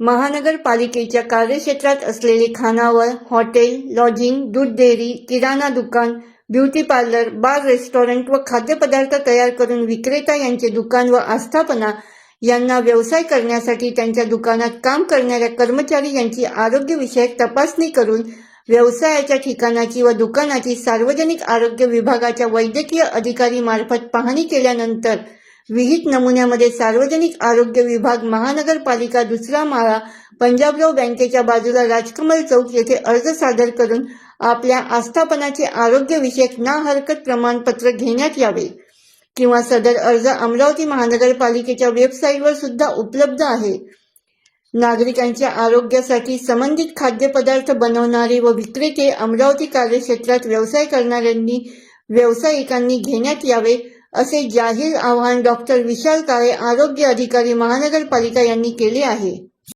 महानगरपालिकेच्या कार्यक्षेत्रात असलेले खानावळ, हॉटेल, लॉजिंग, दूध डेअरी, किराणा दुकान, ब्युटी पार्लर, बार, रेस्टॉरंट व खाद्यपदार्थ तयार करून विक्रेता यांचे दुकान व आस्थापना यांना व्यवसाय करण्यासाठी त्यांच्या दुकानात काम करणाऱ्या कर्मचारी यांची आरोग्यविषयक तपासणी करून व्यवसायाच्या ठिकाणाची व दुकानाची सार्वजनिक आरोग्य विभागाच्या वैद्यकीय अधिकारी मार्फत पाहणी केल्यानंतर विहित नमुन्यामध्ये सार्वजनिक आरोग्य विभाग, महानगरपालिका, दुसरा माळा, पंजाबराव बँकेच्या बाजूला राजकमल चौक येथे अर्ज सादर करून आपल्या आस्थापनाचे आरोग्यविषयक ना हरकत प्रमाणपत्र घेण्यात यावे किंवा सदर अर्ज अमरावती महानगरपालिकेच्या वेबसाईटवर सुद्धा उपलब्ध आहे. नागरिकांच्या आरोग्यासाठी संबंधित खाद्यपदार्थ बनवणारे व विक्रेते अमरावती कार्यक्षेत्रात व्यवसाय करणाऱ्यांनी व्यावसायिकांनी घेण्यात यावे असे जाहीर आवाहन डॉक्टर विशाल काळे, आरोग्य अधिकारी, महानगरपालिका यांनी केले आहे.